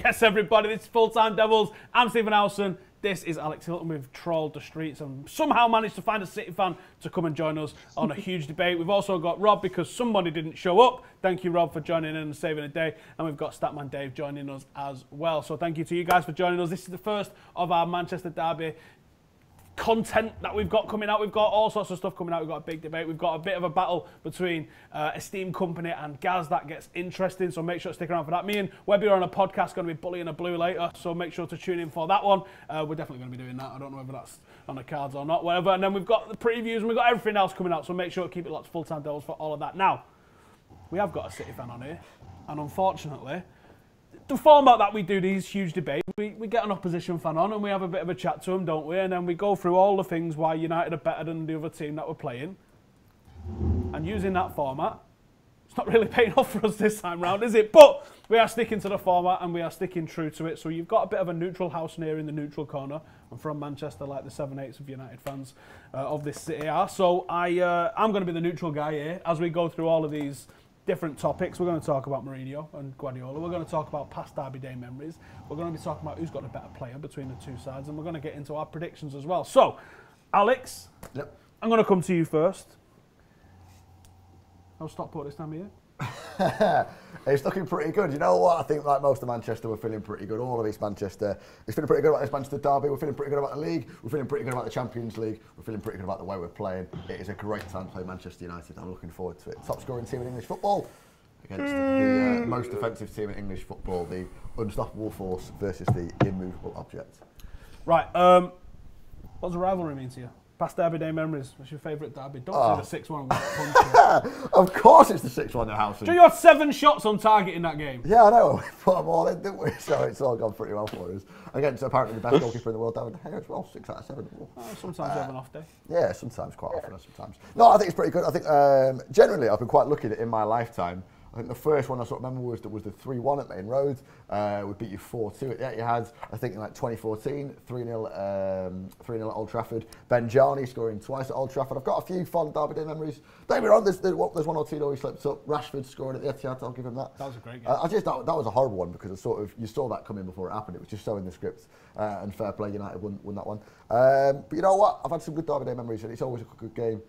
Yes, everybody, this is Full Time Devils. I'm Stephen Howson. This is Alex Hilton. We've trawled the streets and somehow managed to find a City fan to come and join us on a huge debate. We've also got Rob because somebody didn't show up. Thank you, Rob, for joining in and saving a day. And we've got Statman Dave joining us as well. So thank you to you guys for joining us. This is the first of our Manchester Derby content that we've got coming out. We've got all sorts of stuff coming out. We've got a big debate. We've got a bit of a battle between Esteemed Company and Gaz. That gets interesting, so make sure to stick around for that. Me and Webby are on a podcast going to be bullying a blue later, so make sure to tune in for that one. We're definitely going to be doing that. I don't know whether that's on the cards or not, whatever. And then we've got the previews and we've got everything else coming out, so make sure to keep it locked to Full Time Devils for all of that. Now, we have got a City fan on here, and unfortunately, the format that we do these huge debates, we get an opposition fan on and we have a bit of a chat to them, don't we? And then we go through all the things why United are better than the other team that we're playing. And using that format, it's not really paying off for us this time round, is it? But we are sticking to the format and we are sticking true to it. So you've got a bit of a neutral house here in the neutral corner. I'm from Manchester, like the 7/8 of United fans of this city are. So I'm going to be the neutral guy here as we go through all of these different topics. We're going to talk about Mourinho and Guardiola. We're going to talk about past Derby Day memories. We're going to be talking about who's got a better player between the two sides, and we're going to get into our predictions as well. So, Alex, yep. I'm going to come to you first. How's Stockport this time of year? It's looking pretty good. You know what? I think like most of Manchester, we're feeling pretty good. All of East Manchester is feeling pretty good about this Manchester derby. We're feeling pretty good about the league. We're feeling pretty good about the Champions League. We're feeling pretty good about the way we're playing. It is a great time to play Manchester United. I'm looking forward to it. Top scoring team in English football against the most defensive team in English football, the unstoppable force versus the immovable object. Right. What does a rivalry mean to you? Past Derby Day memories. What's your favourite derby? Don't say the 6-1 punch. Of course it's the 6-1 in the house. So you had 7 shots on target in that game? Yeah, I know. We put them all in, didn't we? So it's all gone pretty well for us. Against apparently the best goalkeeper in the world, David De Gea as well, 6 out of 7. Sometimes you have an off day. Yeah, sometimes, quite often, sometimes. No, I think it's pretty good. I think generally I've been quite lucky that in my lifetime, I think the first one I sort of remember was the 3-1 at Main Road. We beat you 4-2 at the Etihad. I think in like 2014, 3-0 at Old Trafford. Ben Jarney scoring twice at Old Trafford. I've got a few fond Derby Day memories. Don't get me wrong, there's one or two that he slipped up. Rashford scoring at the Etihad, I'll give him that. That was a great game. That was a horrible one because you saw that coming before it happened. It was just so in the script. And fair play, United won that one. But you know what? I've had some good Derby Day memories and it's always a good game.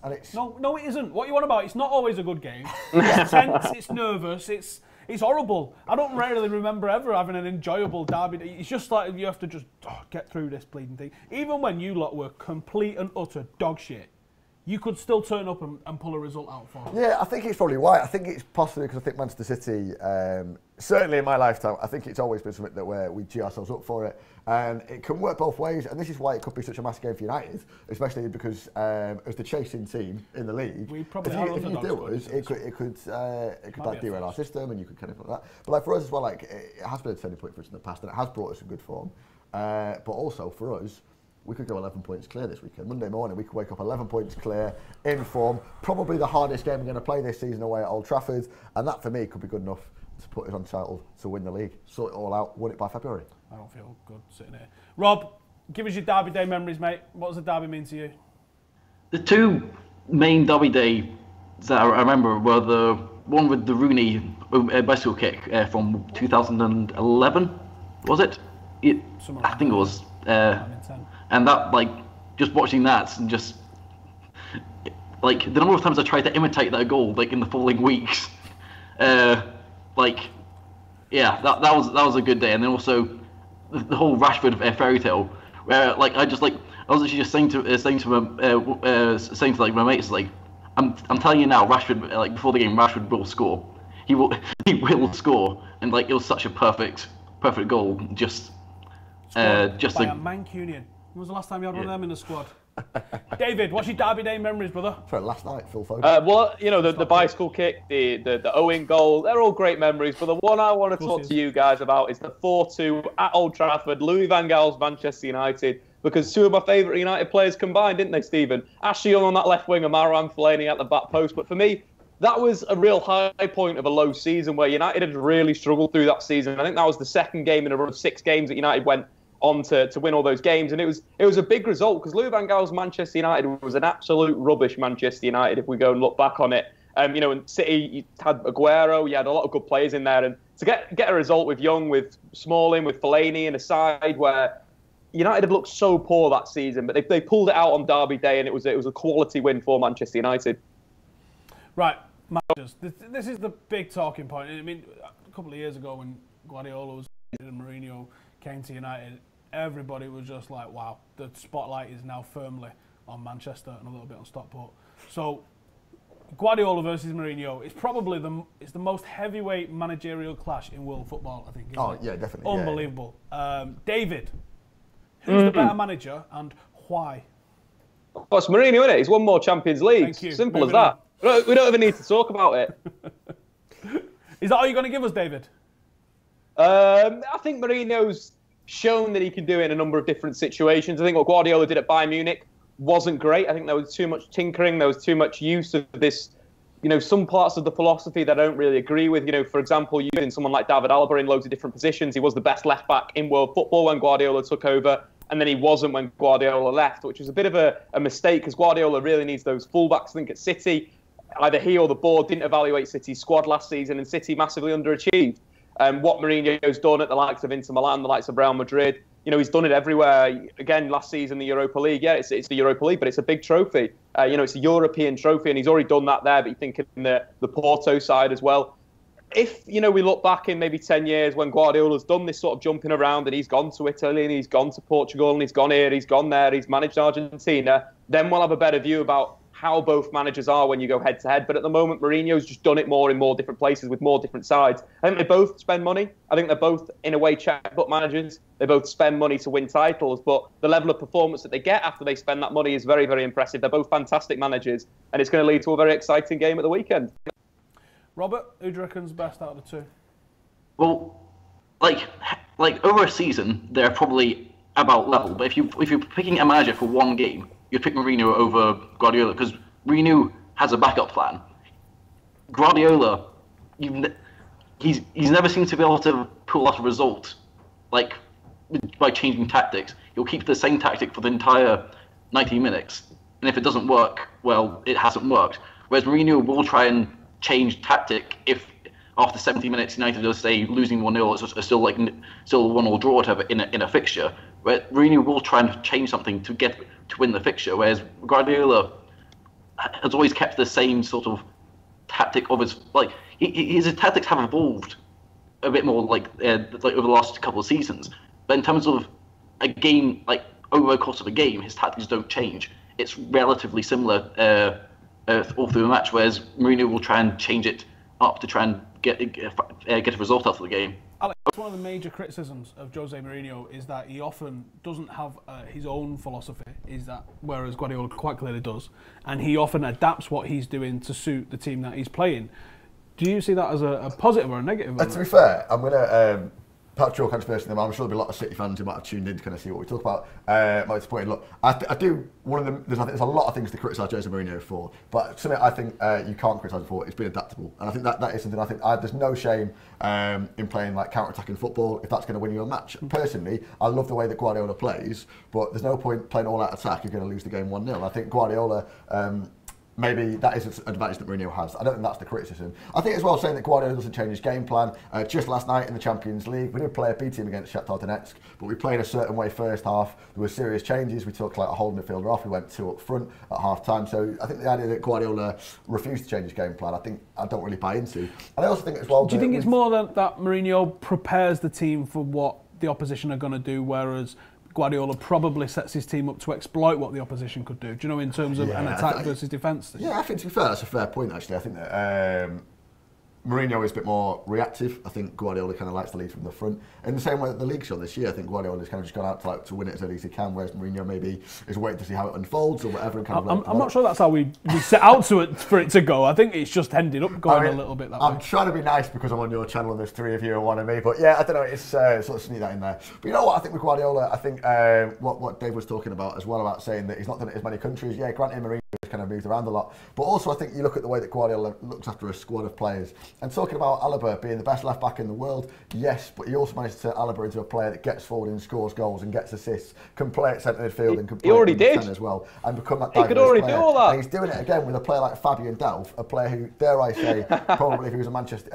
And it's no, it isn't. What you want about? It's not always a good game. It's tense. It's nervous. It's horrible. I don't really remember ever having an enjoyable derby. It's just like you have to just get through this bleeding thing. Even when you lot were complete and utter dog shit, you could still turn up and pull a result out for them. Yeah, I think it's probably why. I think it's possibly because I think Manchester City, certainly in my lifetime, I think it's always been something that we gee ourselves up for it. And it can work both ways, and this is why it could be such a massive game for United, especially because as the chasing team in the league, we probably if you do us, it could like derail our system, and you could kind of like that. But like for us as well, like it has been a turning point for us in the past, and it has brought us some good form. But also for us, we could go 11 points clear this weekend. Monday morning, we could wake up 11 points clear, in form. Probably the hardest game we're going to play this season away at Old Trafford, and that for me could be good enough to put us on title to win the league, sort it all out, win it by February. I don't feel good sitting here. Rob, give us your Derby Day memories, mate. What does the derby mean to you? The two main Derby Days that I remember were the one with the Rooney bicycle kick from 2011, was it? I think it was. And that, like, just watching that and just, like, the number of times I tried to imitate that goal, like, in the following weeks, like, yeah, that was a good day. And then also the whole Rashford fairy tale, where like I was actually just saying to like my mates, like, I'm telling you now, Rashford, like before the game, Rashford will score. He will score, and like it was such a perfect goal. Just by a a Mancunian. When was the last time you had one of them in the squad? David, what's your Derby Day memories, brother? Sorry, last night, Phil Foden. Well, you know, the bicycle kick, the Owen goal, they're all great memories. But the one I want to talk to you guys about is the 4-2 at Old Trafford, Louis van Gaal's Manchester United. Because two of my favourite United players combined, didn't they, Stephen? Ashley Young on that left wing and Marouane Fellaini at the back post. But for me, that was a real high point of a low season where United had really struggled through that season. I think that was the second game in a run of 6 games that United went on to win all those games, and it was a big result because Louis van Gaal's Manchester United was an absolute rubbish Manchester United if we go and look back on it. You know, in City, you had Aguero, you had a lot of good players in there, and to get a result with Young, with Smalling, with Fellaini in a side where United had looked so poor that season, but they pulled it out on Derby Day, and it was a quality win for Manchester United. Right, managers. This is the big talking point. I mean, a couple of years ago when Guardiola was and Mourinho came to United, everybody was just like, wow, the spotlight is now firmly on Manchester and a little bit on Stockport. So Guardiola versus Mourinho is probably the most heavyweight managerial clash in world football, I think. Oh, yeah, definitely. Unbelievable. Yeah. David, who's the better manager and why? Oh, it's Mourinho, isn't it? He's won more Champions Leagues. Simple as that. We don't even need to talk about it. Is that all you're going to give us, David? I think Mourinho's shown that he can do it in a number of different situations. I think what Guardiola did at Bayern Munich wasn't great. I think there was too much tinkering. There was too much use of this, some parts of the philosophy that I don't really agree with. For example, using someone like David Alaba in loads of different positions. He was the best left-back in world football when Guardiola took over, and then he wasn't when Guardiola left, which was a bit of a mistake because Guardiola really needs those fullbacks. I think at City, either he or the board didn't evaluate City's squad last season, and City massively underachieved. What Mourinho's done at the likes of Inter Milan, the likes of Real Madrid, he's done it everywhere. Again, last season, the Europa League. Yeah, it's the Europa League, but it's a big trophy. It's a European trophy, and he's already done that there, but you think in the Porto side as well. If, we look back in maybe 10 years when Guardiola's done this sort of jumping around and he's gone to Italy and he's gone to Portugal and he's gone here, he's gone there, he's managed Argentina, then we'll have a better view about how both managers are when you go head-to-head. But at the moment, Mourinho's just done it more in more different places with more different sides. I think they both spend money. I think they're both, in a way, checkbook managers. They both spend money to win titles, but the level of performance that they get after they spend that money is very, very impressive. They're both fantastic managers, and it's going to lead to a very exciting game at the weekend. Robert, who do you reckon's best out of the two? Well, like over a season, they're probably about level. But if you're picking a manager for one game, you'd pick Mourinho over Guardiola because Mourinho has a backup plan. Guardiola, he's never seemed to be able to pull off a result, like by changing tactics. He'll keep the same tactic for the entire 90 minutes, and if it doesn't work, well, it hasn't worked. Whereas Mourinho will try and change tactic if after 70 minutes United are say losing 1-0, it's still a 1-1 draw or whatever in a fixture. Where Mourinho will try and change something to win the fixture, whereas Guardiola has always kept the same sort of tactic of his his tactics have evolved a bit more like over the last couple of seasons. But in terms of a game, like over the course of a game, his tactics don't change. It's relatively similar all through the match, whereas Mourinho will try and change it up to try and get a result out of the game. Alex, one of the major criticisms of Jose Mourinho is that he often doesn't have his own philosophy, whereas Guardiola quite clearly does, and he often adapts what he's doing to suit the team that he's playing. Do you see that as a positive or a negative? To be fair, I'm going to perhaps draw controversy them. I'm sure there'll be a lot of City fans who might have tuned in to kind of see what we talk about. My disappointed look. I do. One of them. There's a lot of things to criticise Jose Mourinho for, but something I think you can't criticise him for. It's been adaptable, and I think that is something. I think there's no shame in playing like counter-attacking football if that's going to win you a match. Personally, I love the way that Guardiola plays, but there's no point playing all-out attack. You're going to lose the game 1-0. I think Guardiola. Maybe that is an advantage that Mourinho has. I don't think that's the criticism. I think as well saying that Guardiola doesn't change his game plan. Just last night in the Champions League, we did play a B team against Shakhtar Donetsk, but we played a certain way first half. There were serious changes. We took like a holding midfielder off. We went 2 up front at half time. So I think the idea that Guardiola refused to change his game plan, I don't really buy into. And I also think as well. Do you think it's more that Mourinho prepares the team for what the opposition are going to do, whereas Guardiola probably sets his team up to exploit what the opposition could do? Do you know, in terms of an attack versus defence? Yeah, I think to be fair, that's a fair point actually. I think that Mourinho is a bit more reactive. I think Guardiola kind of likes to lead from the front. In the same way that the league's shown this year, I think Guardiola's kind of just gone out to win it as early as he can, whereas Mourinho maybe is waiting to see how it unfolds or whatever. And I'm not sure that's how we set out for it to go. I think it's just ended up going a little bit that way. I'm trying to be nice because I'm on your channel and there's 3 of you and 1 of me, but yeah, I don't know, it's sort of sneak that in there. But you know what, I think with Guardiola, I think what Dave was talking about as well, about saying that he's not done it in as many countries. Yeah, granted, Mourinho kind of moved around a lot. But also I think you look at the way that Guardiola looks after a squad of players. And talking about Alaba being the best left back in the world, yes, but he also managed to turn Alaba into a player that gets forward and scores goals and gets assists, can play at centre midfield and can play at centre as well, and become that diverse player. He could already player. do all that. And he's doing it again with a player like Fabian Delph, a player who, dare I say, probably if he was a Manchester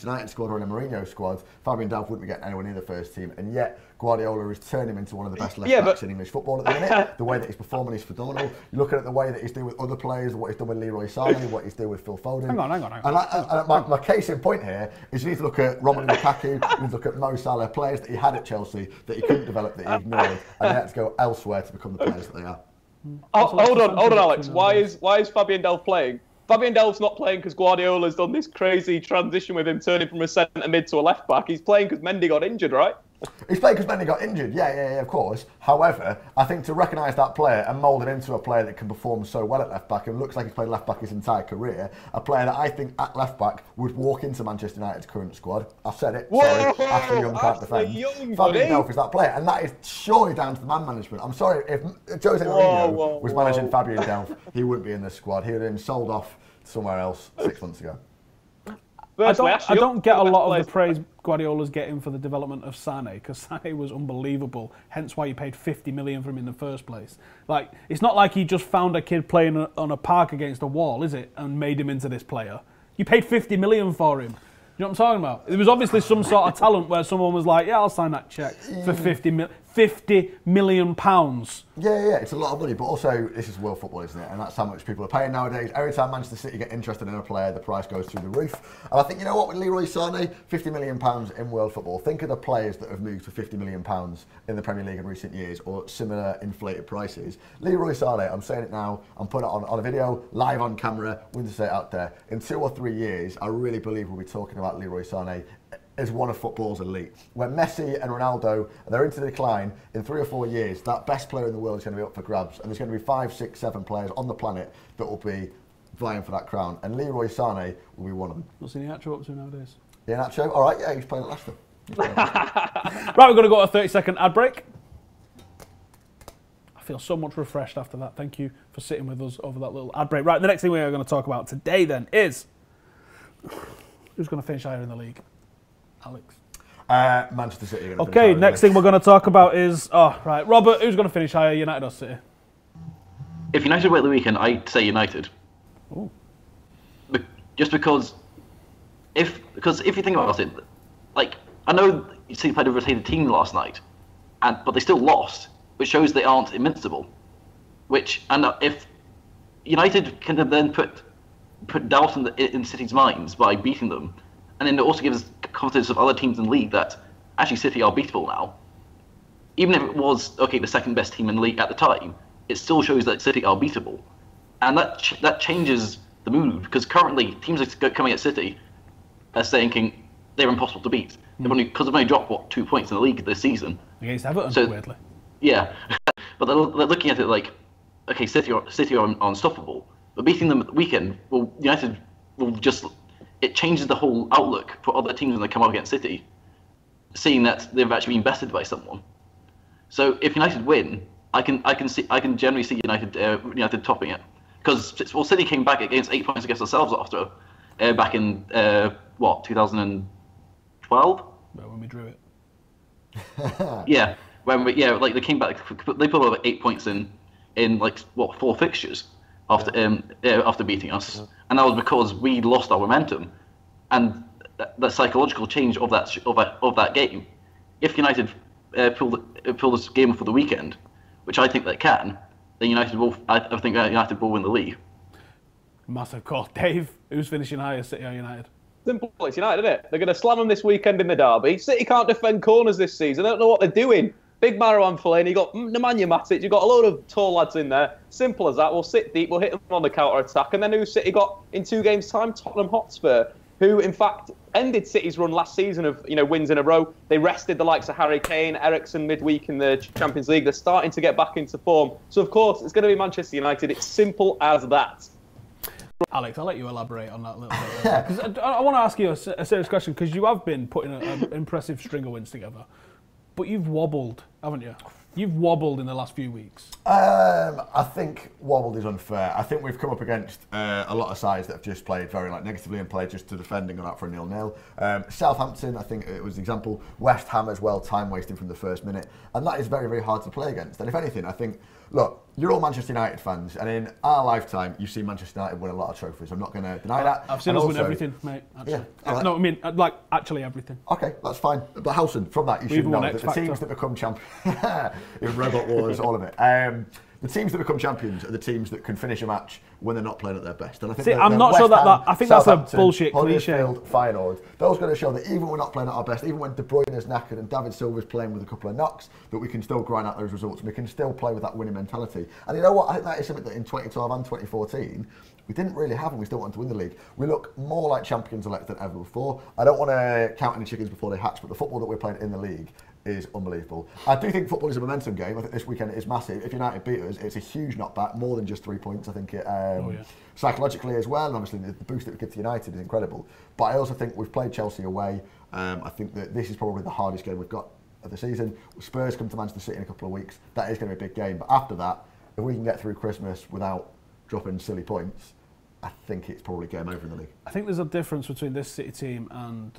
United squad or in a Mourinho squad, Fabian Delph wouldn't be getting anywhere near the first team. And yet Guardiola has turned him into one of the best left backs in English football at the minute. The way that he's performing is phenomenal. You look at the way that he's doing with other players, what he's done with Leroy Sané, what he's doing with Phil Foden. Hang on. And my case in point here is you need to look at Romelu Lukaku, you need to look at Mo Salah, players that he had at Chelsea that he couldn't develop, that he ignored, and they had to go elsewhere to become the players that they are. Hold on, Alex. Why is Fabian Delph playing? Fabian Delph's not playing because Guardiola's done this crazy transition with him turning from a centre mid to a left back. He's playing because Mendy got injured, right? He's playing because Mendy got injured, yeah, of course. However, I think to recognise that player and mould him into a player that can perform so well at left back and looks like he's played left back his entire career, a player that I think at left back would walk into Manchester United's current squad. I've said it. Sorry, Ashley Young can't defend. Fabian Delph is that player, and that is surely down to the man management. I'm sorry, if Jose Mourinho was managing Fabian Delph, he wouldn't be in this squad. He would have been sold off somewhere else 6 months ago. I don't get a lot of the praise Guardiola's getting for the development of Sané, because Sané was unbelievable, hence why you paid 50 million for him in the first place. Like, it's not like he just found a kid playing on a park against a wall, is it, and made him into this player. You paid 50 million for him. You know what I'm talking about? There was obviously some sort of talent where someone was like, yeah, I'll sign that cheque for 50 million pounds. Yeah, it's a lot of money, but also this is world football, isn't it? And that's how much people are paying nowadays. Every time Manchester City get interested in a player, the price goes through the roof. And I think, you know what, with Leroy Sané, 50 million pounds in world football. Think of the players that have moved for 50 million pounds in the Premier League in recent years, or similar inflated prices. Leroy Sané, I'm saying it now, I'm putting it on a video, live on camera, we need to say it out there. In 2 or 3 years, I really believe we'll be talking about Leroy Sané is one of football's elite. When Messi and Ronaldo, they're into decline, in 3 or 4 years, that best player in the world is going to be up for grabs. And there's going to be 5, 6, 7 players on the planet that will be vying for that crown. And Leroy Sané will be one of them. What's Iheanacho up to nowadays? Iheanacho? All right, yeah, he's playing at Leicester. Right, we're going to go to a 30-second ad break. I feel so much refreshed after that. Thank you for sitting with us over that little ad break. Right, the next thing we are going to talk about today then is who's going to finish higher in the league? Alex. Manchester City. Okay, next thing we're going to talk about is, Robert, who's going to finish higher, United or City? If United win the weekend, I'd say United. Ooh. Just because if you think about it, like, I know City played a rotated team last night, but they still lost, which shows they aren't invincible. If United can then put doubt in City's minds by beating them, and then it also gives confidence of other teams in the league that actually City are beatable now. Even if it was, the second best team in the league at the time, it still shows that City are beatable. And that changes the mood, because currently teams are coming at City as thinking they're impossible to beat. Because they've only dropped, 2 points in the league this season. Against Everton, weirdly. Yeah. But they're looking at it like, City are unstoppable. But beating them at the weekend, United will just... It changes the whole outlook for other teams when they come up against City, seeing that they've actually been bested by someone. So if United win, I can generally see United topping it, because City came back against 8 points against themselves after back in 2012. When we drew it. Yeah, they came back. They put over 8 points in 4 fixtures after beating us. And that was because we lost our momentum, and the psychological change of that game. If United pull this game for the weekend, which I think they can, then I think United will win the league. Massive call, Dave. Who's finishing higher, City or United? Simple, it's United, isn't it? They're going to slam them this weekend in the derby. City can't defend corners this season. They don't know what they're doing. Big Marouane Fellaini, you got Nemanja Matic, you've got a load of tall lads in there. Simple as that. We'll sit deep, we'll hit them on the counter-attack. And then who City got in 2 games' time? Tottenham Hotspur, who, in fact, ended City's run last season of wins in a row. They rested the likes of Harry Kane, Eriksen midweek in the Champions League. They're starting to get back into form. So, of course, it's going to be Manchester United. It's simple as that. Alex, I'll let you elaborate on that a little bit. Because I want to ask you a serious question, because you have been putting an impressive string of wins together, but you've wobbled haven't you? You've wobbled in the last few weeks. I think wobbled is unfair. I think we've come up against a lot of sides that have just played very negatively and played just to defend and gone out for a 0-0. Southampton, I think it was an example. West Ham as well, time wasting from the first minute. And that is very, very hard to play against. And if anything, I think, look, you're all Manchester United fans, and in our lifetime, you've seen Manchester United win a lot of trophies. I'm not going to deny that. I've seen us win everything, mate. Actually. Yeah, no, I mean, like, actually everything. Okay, that's fine. But Howson, from that, you should know that the teams that become champions, in Robot Wars, all of it. The teams that become champions are the teams that can finish a match when they're not playing at their best. And I think I'm not sure that I think that's a bullshit cliche. Feyenoord, those are going to show that even when we're not playing at our best, even when De Bruyne is knackered and David Silva's playing with a couple of knocks, that we can still grind out those results. We can still play with that winning mentality. And you know what? I think that is something that in 2012 and 2014, we didn't really have, and we still wanted to win the league. We look more like champions-elect than ever before. I don't want to count any chickens before they hatch, but the football that we're playing in the league is unbelievable. I do think football is a momentum game. I think this weekend is massive. If United beat us, it's a huge knockback, more than just 3 points. I think it psychologically as well, and obviously the boost that we give to United is incredible. But I also think we've played Chelsea away. I think that this is probably the hardest game we've got of the season. Spurs come to Manchester City in a couple of weeks. That is going to be a big game. But after that, if we can get through Christmas without dropping silly points, I think it's probably game over in the league. I think there's a difference between this City team and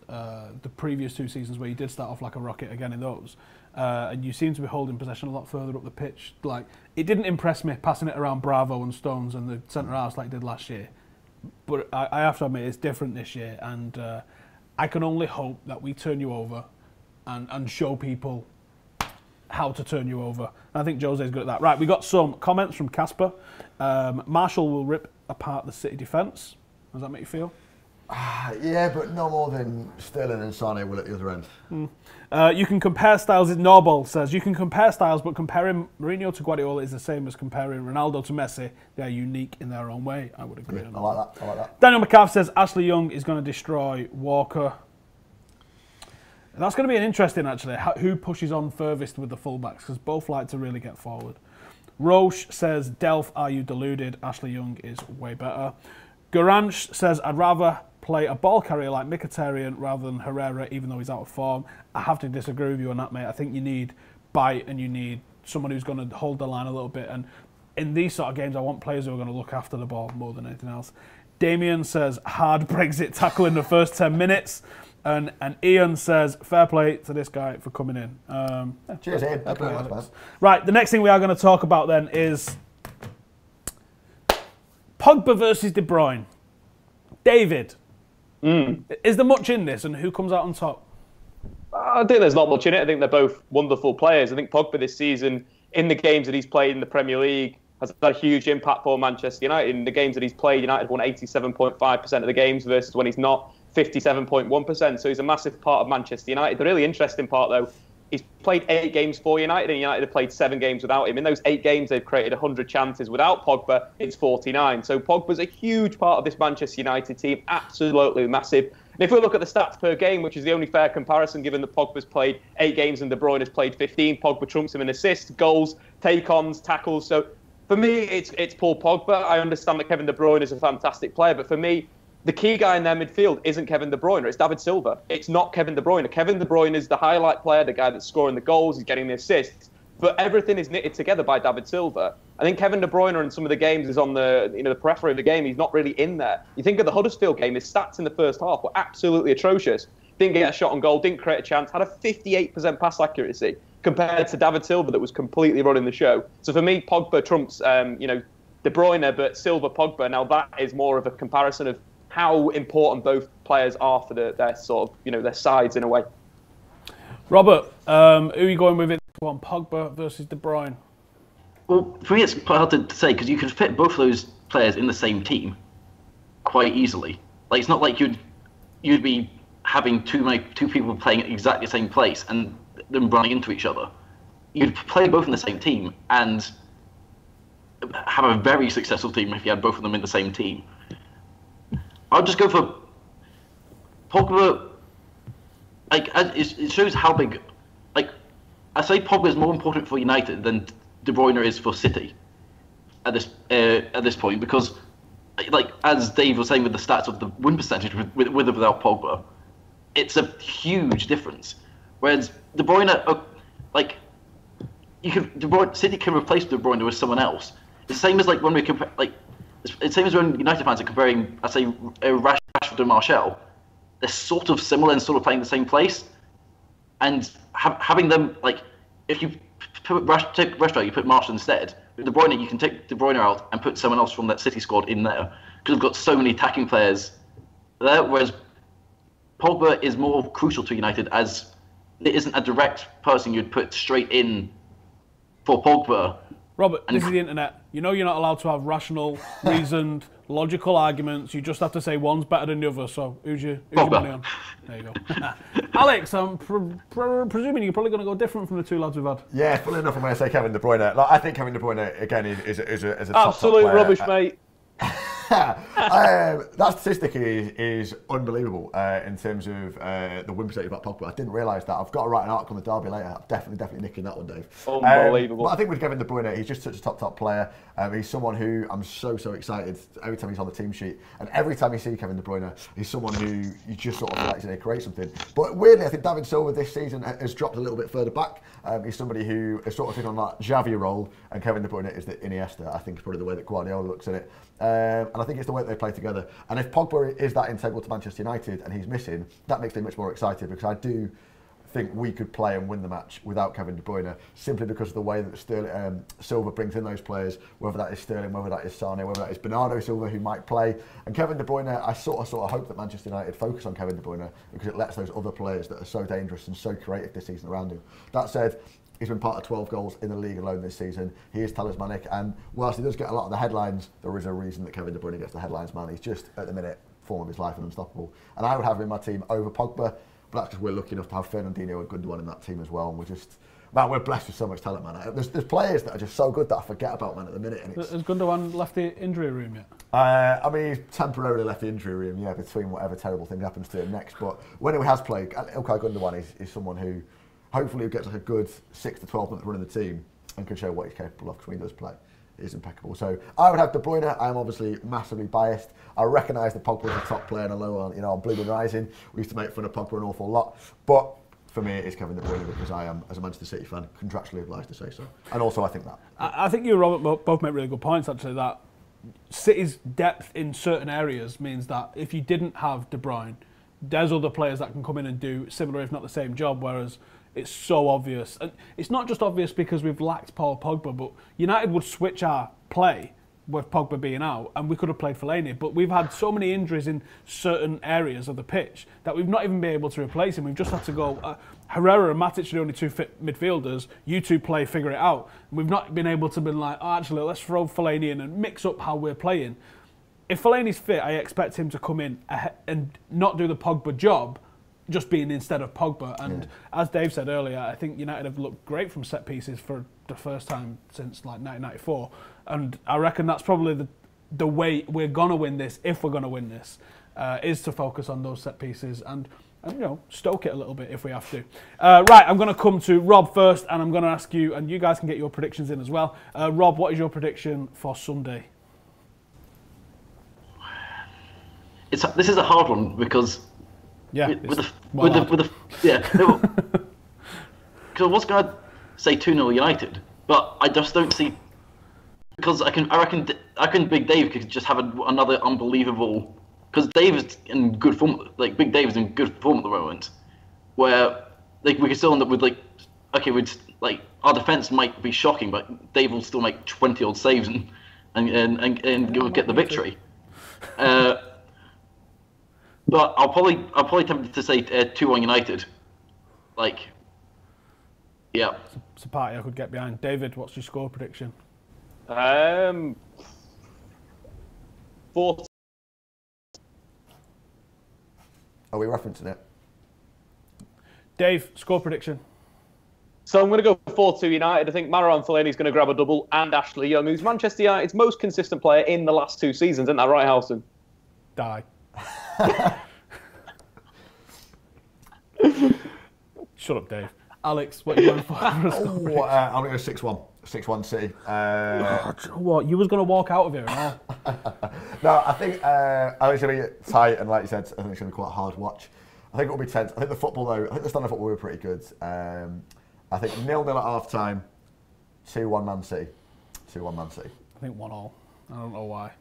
the previous two seasons where you did start off like a rocket again in those. And you seem to be holding possession a lot further up the pitch. Like, it didn't impress me passing it around Bravo and Stones and the centre-halves like it did last year. But I have to admit, it's different this year. And I can only hope that we turn you over and show people how to turn you over. And I think Jose's good at that. Right, we got some comments from Casper. Marshall will rip apart the City defence. Does that make you feel? Yeah, but no more than Sterling and Sane will at the other end. You can compare styles. Norbol says you can compare styles, but comparing Mourinho to Guardiola is the same as comparing Ronaldo to Messi. They are unique in their own way. I would agree. Yeah, I like that. Daniel McCaff says Ashley Young is going to destroy Walker. That's going to be an interesting, actually, who pushes on furthest with the fullbacks, because both like to really get forward. Roche says, Delph, are you deluded? Ashley Young is way better. Garanch says, I'd rather play a ball carrier like Mkhitaryan rather than Herrera, even though he's out of form. I have to disagree with you on that, mate. I think you need bite and you need someone who's going to hold the line a little bit. And in these sort of games, I want players who are going to look after the ball more than anything else. Damien says, hard Brexit tackle in the first 10 minutes. And Ian says, fair play to this guy for coming in. Cheers, Ian. Right, the next thing we are going to talk about then is Pogba versus De Bruyne. David, is there much in this, and who comes out on top? I think there's not much in it. I think they're both wonderful players. I think Pogba this season, in the games that he's played in the Premier League, has had a huge impact for Manchester United. In the games that he's played, United won 87.5% of the games versus when he's not, 57.1%. So he's a massive part of Manchester United. The really interesting part, though, he's played 8 games for United, and United have played 7 games without him. In those 8 games, they've created 100 chances. Without Pogba, it's 49. So Pogba's a huge part of this Manchester United team, absolutely massive. And if we look at the stats per game, which is the only fair comparison, given that Pogba's played 8 games and De Bruyne has played 15, Pogba trumps him in assists, goals, take-ons, tackles. So for me, it's Paul Pogba. I understand that Kevin De Bruyne is a fantastic player, but for me, the key guy in their midfield isn't Kevin De Bruyne, it's David Silva. It's not Kevin De Bruyne. Kevin De Bruyne is the highlight player, the guy that's scoring the goals, he's getting the assists. But everything is knitted together by David Silva. I think Kevin De Bruyne in some of the games is on the the periphery of the game. He's not really in there. You think of the Huddersfield game, his stats in the first half were absolutely atrocious. Didn't get a shot on goal, didn't create a chance, had a 58% pass accuracy compared to David Silva that was completely running the show. So for me, Pogba trumps De Bruyne, but Silva, Pogba. Now that is more of a comparison of how important both players are for their sort of, their sides in a way. Robert, who are you going with it on, Pogba versus De Bruyne? Well, for me, it's quite hard to say because you could fit both of those players in the same team quite easily. Like, it's not like you'd be having two people playing at exactly the same place and them running into each other. You'd play both in the same team and have a very successful team if you had both of them in the same team. I'll just go for Pogba. It shows how big. I say Pogba is more important for United than De Bruyne is for City at this point, because, as Dave was saying with the stats of the win percentage with or without Pogba, it's a huge difference. Whereas De Bruyne, City can replace De Bruyne with someone else. It's the same as like when we compare, like it's the same as when United fans are comparing, I say, Rashford and Martial. They're sort of similar and sort of playing the same place, and having them like if you take Rashford, you put Martial instead. With De Bruyne, you can take De Bruyne out and put someone else from that City squad in there because we've got so many attacking players there. Whereas Pogba is more crucial to United as it isn't a direct person you'd put straight in for Pogba. Robert, this is the internet. You know you're not allowed to have rational, reasoned, logical arguments. You just have to say one's better than the other. So who's your money on? There you go. Alex, I'm presuming you're probably going to go different from the two lads we've had. Yeah, funnily enough, I'm going to say Kevin De Bruyne. Like, I think Kevin De Bruyne, again, is a top absolute player. rubbish, mate. That statistic is unbelievable in terms of the win percentage about Pogba. I didn't realise that. I've got to write an article on the derby later. I'm definitely nicking that one, Dave. Unbelievable. But I think with Kevin De Bruyne, he's just such a top player. He's someone who I'm so excited every time he's on the team sheet. And every time you see Kevin De Bruyne, he's someone who you just sort of feel like he's going to create something. But weirdly, I think David Silva this season has dropped a little bit further back. He's somebody who is sort of taken on that Xavi role, and Kevin De Bruyne is the Iniesta. I think is probably the way that Guardiola looks at it. And I think it's the way that they play together. And if Pogba is that integral to Manchester United and he's missing, that makes me much more excited because I do think we could play and win the match without Kevin De Bruyne simply because of the way that Silva brings in those players, whether that is Sterling, whether that is Sane, whether that is Bernardo Silva who might play. And Kevin De Bruyne, I sort of hope that Manchester United focus on Kevin De Bruyne because it lets those other players that are so dangerous and so creative this season around him. That said, he's been part of 12 goals in the league alone this season. He is talismanic, and whilst he does get a lot of the headlines, there is a reason that Kevin De Bruyne gets the headlines, man. He's just, at the minute, form of his life and unstoppable. And I would have him in my team over Pogba, but that's because we're lucky enough to have Fernandinho and Gundogan in that team as well. And we're blessed with so much talent, man. There's players that are just so good that I forget about, man, at the minute. And Has Gundogan left the injury room yet? I mean, he's temporarily left the injury room, yeah, between whatever terrible thing happens to him next. But when he has played, Ilkay Gundogan is someone who hopefully gets like a good 6 to 12 month run in the team and can show what he's capable of because when he does play, it is impeccable. So I would have De Bruyne. I'm obviously massively biased. I recognise that Pogba is a top player and a low on Blooming Rising. We used to make fun of Pogba an awful lot. But for me, it's Kevin De Bruyne because I am, as a Manchester City fan, contractually obliged to say so. And also I think that. I think you and Robert both make really good points, actually, that City's depth in certain areas means that if you didn't have De Bruyne, there's other players that can come in and do similar, if not the same job, whereas it's so obvious. And it's not just obvious because we've lacked Paul Pogba, but United would switch our play with Pogba being out and we could have played Fellaini. But we've had so many injuries in certain areas of the pitch that we've not even been able to replace him. We've just had to go, Herrera and Matic are the only two fit midfielders. You two play, figure it out. And we've not been able to be like, oh, actually, let's throw Fellaini in and mix up how we're playing. If Fellaini's fit, I expect him to come in and not do the Pogba job, just being instead of Pogba. And as Dave said earlier, I think United have looked great from set pieces for the first time since like 1994. And I reckon that's probably the way we're going to win this, if we're going to win this, is to focus on those set pieces and stoke it a little bit if we have to. Right, I'm going to come to Rob first and I'm going to ask you, and you guys can get your predictions in as well. Rob, what is your prediction for Sunday? This is a hard one because because I was going to say 2-0 United, but I just don't see, because I reckon Big Dave could just have another unbelievable, because Dave is in good form, like Big Dave is in good form at the moment, where like we could still end up with our defense might be shocking, but Dave will still make 20 odd saves and get the victory. But I'll probably tempted to say 2-1 United. Yeah. It's a party I could get behind. David, what's your score prediction? 4. Are we referencing it? Dave, score prediction. So I'm going to go 4-2 United. I think Marouane Fellaini's going to grab a double, and Ashley Young, who's Manchester United's most consistent player in the last 2 seasons. Isn't that right, Howson? Die. Shut up, Dave. Alex, what are you going for? I'm going to go 6-1. 6-1 City. What? You was going to walk out of here and all? No, I think it's going to get tight, and like you said, I think it's going to be quite a hard watch. I think it'll be tense. I think the football, though, I think the standard football will be pretty good. I think 0-0 at half time, 2-1 Man City. 2-1 Man City. I think 1-1. I don't know why.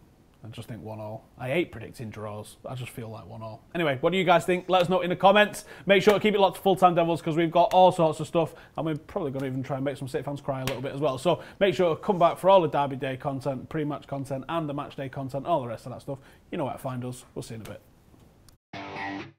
I just think 1-1. I hate predicting draws. I just feel like 1-1. Anyway, what do you guys think? Let us know in the comments. Make sure to keep it locked to Full Time Devils because we've got all sorts of stuff and we're probably going to even try and make some City fans cry a little bit as well. So make sure to come back for all the Derby Day content, pre-match content and the match day content, all the rest of that stuff. You know where to find us. We'll see you in a bit.